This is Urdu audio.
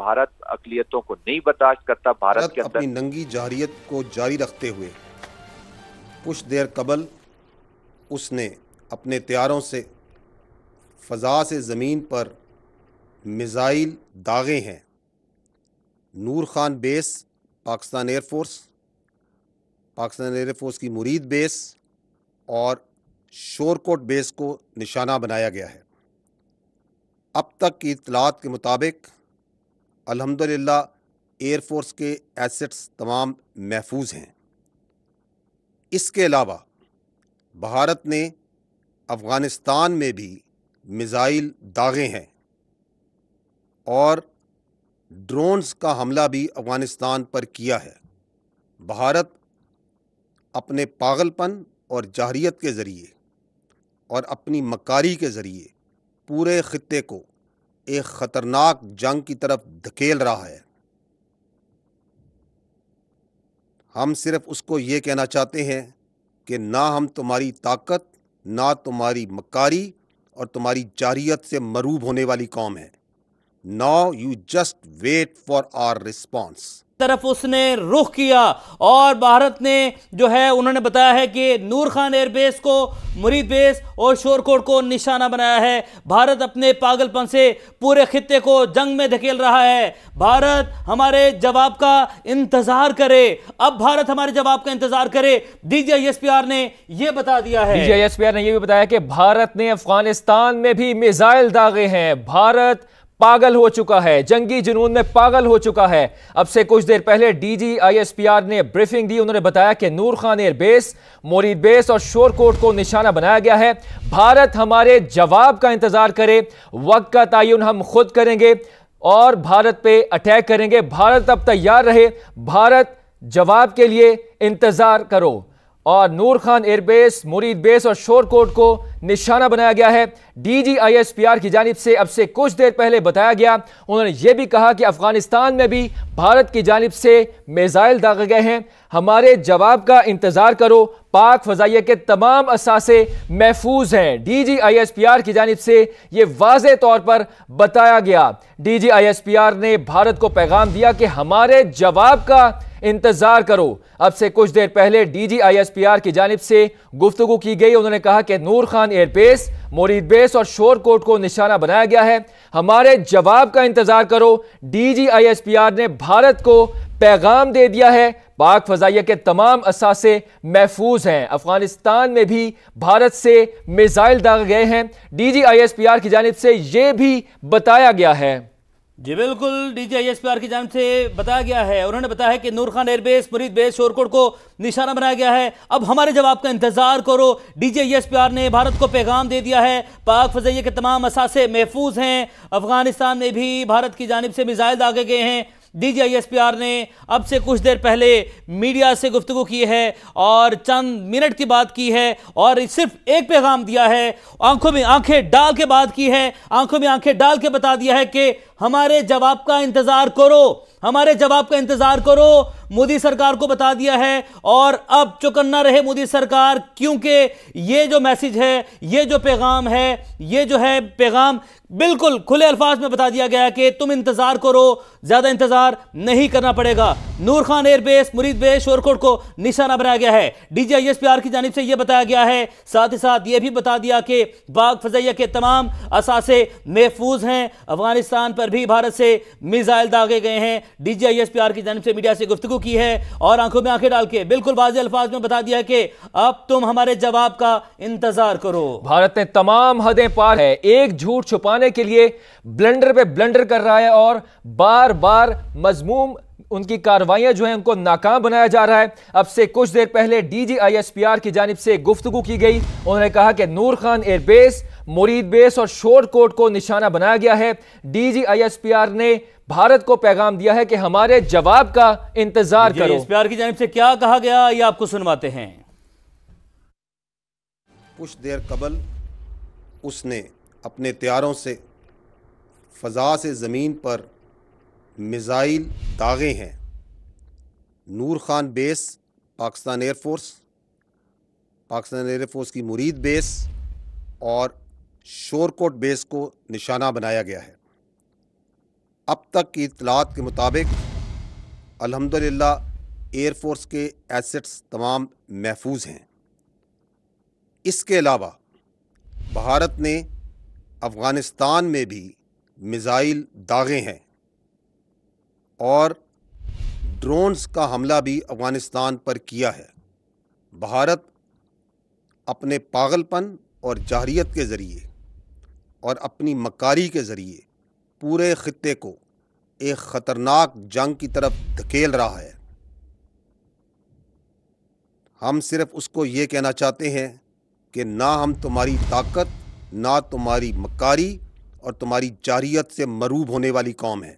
بھارت اقلیتوں کو نہیں برداشت کرتا. بھارت کے اندر اپنی ننگی جارحیت کو جاری رکھتے ہوئے کچھ دیر قبل اس نے اپنے طیاروں سے فضا سے زمین پر میزائل داغے ہیں. نور خان بیس پاکستان ایئر فورس کی مرید بیس اور شورکوٹ بیس کو نشانہ بنایا گیا ہے. اب تک کی اطلاعات کے مطابق الحمدللہ ایئر فورس کے ایسٹس تمام محفوظ ہیں. اس کے علاوہ بھارت نے افغانستان میں بھی میزائل داغے ہیں اور ڈرونز کا حملہ بھی افغانستان پر کیا ہے. بھارت اپنے پاگل پن اور جارحیت کے ذریعے اور اپنی مکاری کے ذریعے پورے خطے کو ایک خطرناک جنگ کی طرف دھکیل رہا ہے. ہم صرف اس کو یہ کہنا چاہتے ہیں کہ نہ ہم تمہاری طاقت، نہ تمہاری مکاری اور تمہاری جارحیت سے مروب ہونے والی قوم ہے. Now you just wait for our response. طرف اس نے رخ کیا اور بھارت نے جو ہے انہوں نے بتایا ہے کہ نور خان ایئر بیس کو، مرید بیس اور شورکوٹ کو نشانہ بنایا ہے. بھارت اپنے پاگل پن سے پورے خطے کو جنگ میں دھکیل رہا ہے. بھارت ہمارے جواب کا انتظار کرے. اب بھارت ہمارے جواب کا انتظار کرے. D G I S P R نے یہ بتا دیا ہے. D G I S P R نے یہ بھی بتایا کہ بھارت نے افغانستان میں بھی میزائل داغے ہیں. بھارت پاگل ہو چکا ہے، جنگی جنون میں پاگل ہو چکا ہے. اب سے کچھ دیر پہلے D G I S P R نے بریفنگ دی. انہوں نے بتایا کہ نور خان ایئر بیس، مرید بیس اور شورکوٹ کو نشانہ بنایا گیا ہے. بھارت ہمارے جواب کا انتظار کرے. وقت کا تعین ہم خود کریں گے اور بھارت پہ اٹیک کریں گے. بھارت اب تیار رہے. بھارت جواب کے لیے انتظار کرو. اور نور خان ایئر بیس، مرید بیس اور شورکوٹ کو نشانہ بنایا گیا ہے. D G I S P R کی جانب سے اب سے کچھ دیر پہلے بتایا گیا. انہوں نے یہ بھی کہا کہ افغانستان میں بھی بھارت کی جانب سے میزائل داغے گئے ہیں. ہمارے جواب کا انتظار کرو. پاک فضائیہ کے تمام اثاثے محفوظ ہیں. D G I S P R کی جانب سے یہ واضح طور پر بتایا گیا. D G I S P R نے بھارت کو پیغام دیا کہ ہمارے جواب کا انتظار کرو. اب سے کچھ دیر پہلے D G I S P R کی جانب سے گفتگو کی گئی. انہوں نے کہا کہ نور خان ایئر بیس، مرید بیس اور شورکوٹ کو نشانہ بنایا گیا ہے. ہمارے جواب کا انتظار کرو. D G I S P R نے بھارت کو پیغام دے دیا ہے. پاک فضائیہ کے تمام اثاثے محفوظ ہیں. افغانستان میں بھی بھارت سے میزائل داغے گئے ہیں. D G I S P R کی جانب سے یہ بھی بتایا گیا ہے. جی بالکل، D G I S P R کی جانب سے بتایا گیا ہے. انہوں نے بتایا ہے کہ نور خان ایئر بیس، مرید بیس، شورکوٹ کو نشانہ بنایا گیا ہے. اب ہمارے جواب کا انتظار کرو. D G I S P R نے بھارت کو پیغام دے دیا ہے. پاک فضائیہ کے تمام اثاثے محفوظ ہیں. افغانستان میں بھی بھارت کی جانب سے میزائل داغے گئے ہیں. D G I S P R نے اب سے کچھ دیر پہلے میڈیا سے گفتگو کی ہے اور چند منٹ کی بات کی ہے اور صرف ایک پیغام دیا ہے. آنکھوں میں آنکھیں ڈال کے بات کی ہے. آنکھوں میں آنکھیں ڈال کے بتا دیا ہے کہ ہمارے جواب کا انتظار کرو. ہمارے جواب کا انتظار کرو. مودی سرکار کو بتا دیا ہے اور اب چکن نہ رہے مودی سرکار، کیونکہ یہ جو میسج ہے، یہ جو پیغام ہے، یہ جو ہے پیغام بالکل کھلے الفاظ میں بتا دیا گیا ہے کہ تم انتظار کرو. زیادہ انتظار نہیں کرنا پڑے گا. نور خان ایئر بیس، مرید بیس، شورکوٹ کو نشانہ بنایا گیا ہے. D G I S P R کی جانب سے یہ بتایا گیا ہے. ساتھ ہی ساتھ یہ بھی بتا دیا کہ پاک فضائیہ کے تمام اثاثے محفوظ ہیں. افغانستان پر بھی بھارت سے میزائل داغے گئے ہیں. D G I S P R کی جانب سے میڈیا سے گفتگو کی ہے اور آنکھوں میں آنکھیں ڈال کے بالکل واضح الفاظ میں بتا دیا ہے کہ اب تم ہمارے جواب کا انتظار کرو. بھارت نے تمام حدیں پار ہے. ایک جھوٹ چھپانے کے لیے بلنڈر پہ بلنڈر کر رہا ہے اور بار بار مذموم ان کی کارروائیاں جو ہیں ان کو ناکام بنایا جا رہا ہے. اب سے کچھ دیر پہلے D G I S P R کی جانب سے گفتگو کی گئی. انہوں نے کہا کہ نور خان ایئر بیس، مرید بیس اور شورکوٹ کو نشانہ بنایا گیا ہے. D G I S P R نے بھارت کو پیغام دیا ہے کہ ہمارے جواب کا انتظار کرو. D G I S P R کی جانب سے کیا کہا گیا یہ آپ کو سنواتے ہیں. کچھ دیر قبل اس نے اپنے طیاروں سے فضا سے زمین پر میزائل داغے ہیں. نور خان بیس پاکستان ایئر فورس کی مرید بیس اور شورکوٹ بیس کو نشانہ بنایا گیا ہے. اب تک کی اطلاعات کے مطابق الحمدللہ ایئر فورس کے ایسٹس تمام محفوظ ہیں۔ اس کے علاوہ بھارت نے افغانستان میں بھی میزائل داغے ہیں اور ڈرونز کا حملہ بھی افغانستان پر کیا ہے۔ بھارت اپنے پاگل پن اور جارحیت کے ذریعے اور اپنی مکاری کے ذریعے پورے خطے کو ایک خطرناک جنگ کی طرف دھکیل رہا ہے۔ ہم صرف اس کو یہ کہنا چاہتے ہیں کہ نہ ہم تمہاری طاقت، نہ تمہاری مکاری اور تمہاری جارحیت سے مروب ہونے والی قوم ہیں۔